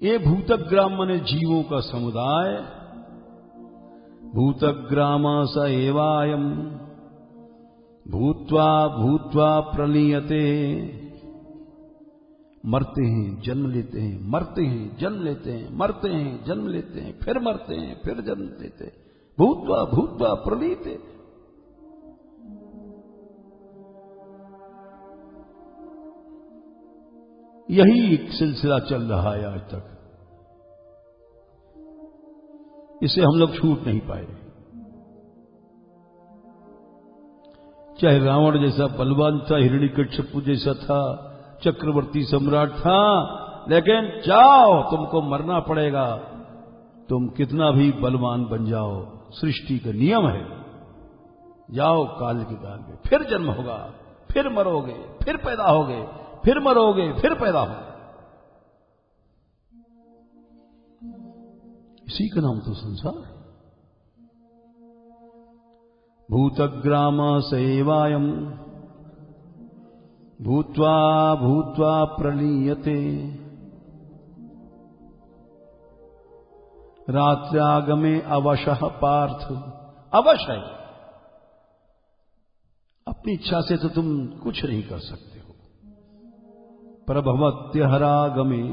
ये भूतग्राम माने जीवों का समुदाय, भूतग्राम स एवायम भूत्वा भूत्वा प्रलीयते। मरते हैं जन्म लेते हैं, मरते हैं जन्म लेते हैं, मरते हैं जन्म लेते हैं, फिर मरते हैं फिर जन्म लेते हैं, भूत्वा भूत्वा प्रलीयते। यही एक सिलसिला चल रहा है आज तक, इसे हम लोग छूट नहीं पाए। चाहे रावण जैसा बलवान था, हिरण्यकश्यप जैसा था, चक्रवर्ती सम्राट था, लेकिन जाओ तुमको मरना पड़ेगा। तुम कितना भी बलवान बन जाओ, सृष्टि का नियम है। जाओ काल के काल में, फिर जन्म होगा, फिर मरोगे, फिर पैदा होगे, फिर मरोगे, फिर पैदा होगे। इसी का नाम तो संसार है। भूतग्राम सेवायम भूत्वा भूत्वा प्रलीयते। रात्र्यागमे अवशः पार्थ। अवश है, अपनी इच्छा से तो तुम कुछ नहीं कर सकते हो। प्रभवत्यहरागमे,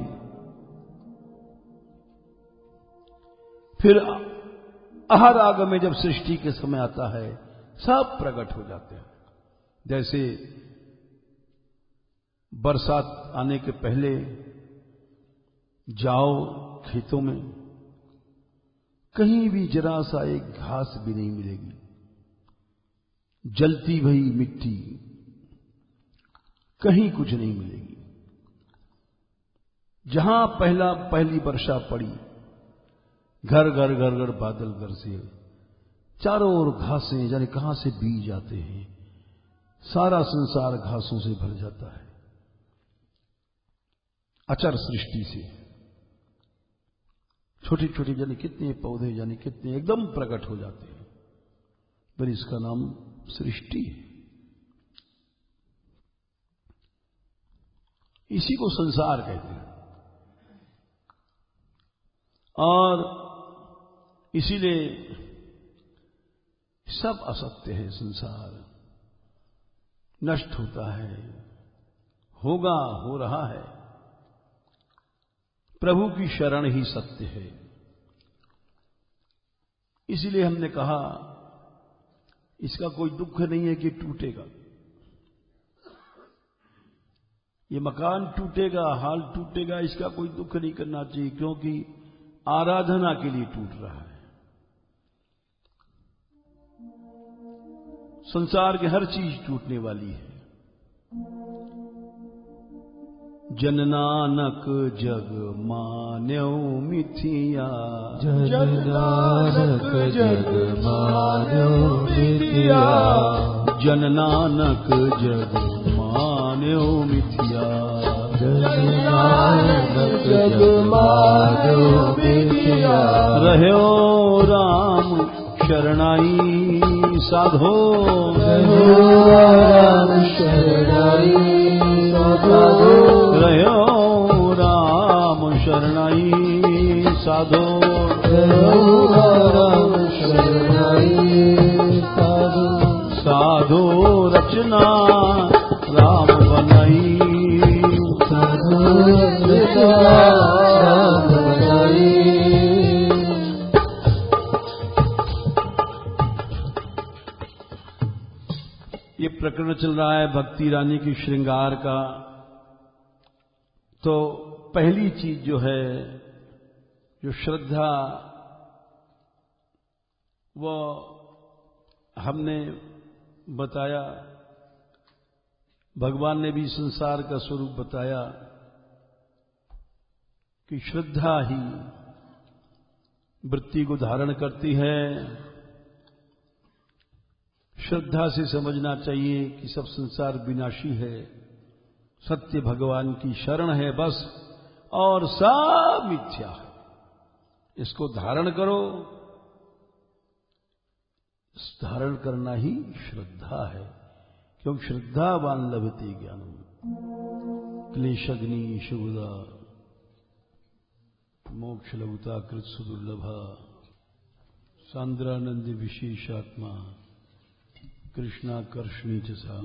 फिर अहरागमे जब सृष्टि के समय आता है सब प्रकट हो जाते हैं। जैसे बरसात आने के पहले जाओ खेतों में, कहीं भी जरा सा एक घास भी नहीं मिलेगी, जलती हुई मिट्टी, कहीं कुछ नहीं मिलेगी। जहां पहली वर्षा पड़ी, घर घर घर घर बादल बरसे, चारों ओर घासें, जाने कहां से बीज आते हैं, सारा संसार घासों से भर जाता है। अचर सृष्टि से छोटे छोटे जाने कितने पौधे, जाने कितने एकदम प्रकट हो जाते हैं। पर इसका नाम सृष्टि है। इसी को संसार कहते हैं। और इसीलिए सब असत्य है। संसार नष्ट होता है, होगा, हो रहा है। प्रभु की शरण ही सत्य है। इसीलिए हमने कहा इसका कोई दुख नहीं है कि टूटेगा। ये मकान टूटेगा, हाल टूटेगा, इसका कोई दुख नहीं करना चाहिए, क्योंकि आराधना के लिए टूट रहा है। संसार की हर चीज टूटने वाली है। जननानक जग मान्यो मिथिया, जननानक जग मान्यो मिथिया, जननानक जग मान्यो मिथिया, जननानक जग मान्यो मिथिया। रह्यो राम शरणाई साधो, रह्यो राम शरणाई साधो, रह्यो राम शरणाई साधो, रह्यो राम शरणाई साधो। साधो रचना राम बनाई, साधो रचना राम बनाई। ये प्रकरण चल रहा है भक्ति रानी की श्रृंगार का। तो पहली चीज जो है, जो श्रद्धा, वो हमने बताया। भगवान ने भी संसार का स्वरूप बताया कि श्रद्धा ही वृत्ति को धारण करती है। श्रद्धा से समझना चाहिए कि सब संसार विनाशी है, सत्य भगवान की शरण है बस, और सब मिथ्या है। इसको धारण करो। धारण करना ही श्रद्धा है, क्योंकि श्रद्धावान लभते ज्ञानम क्लेशग्नि शुभदा। मोक्ष लघुता कृत सुदुर्लभा सांद्रानंद विशेषात्मा कृष्णाकर्षणी च सा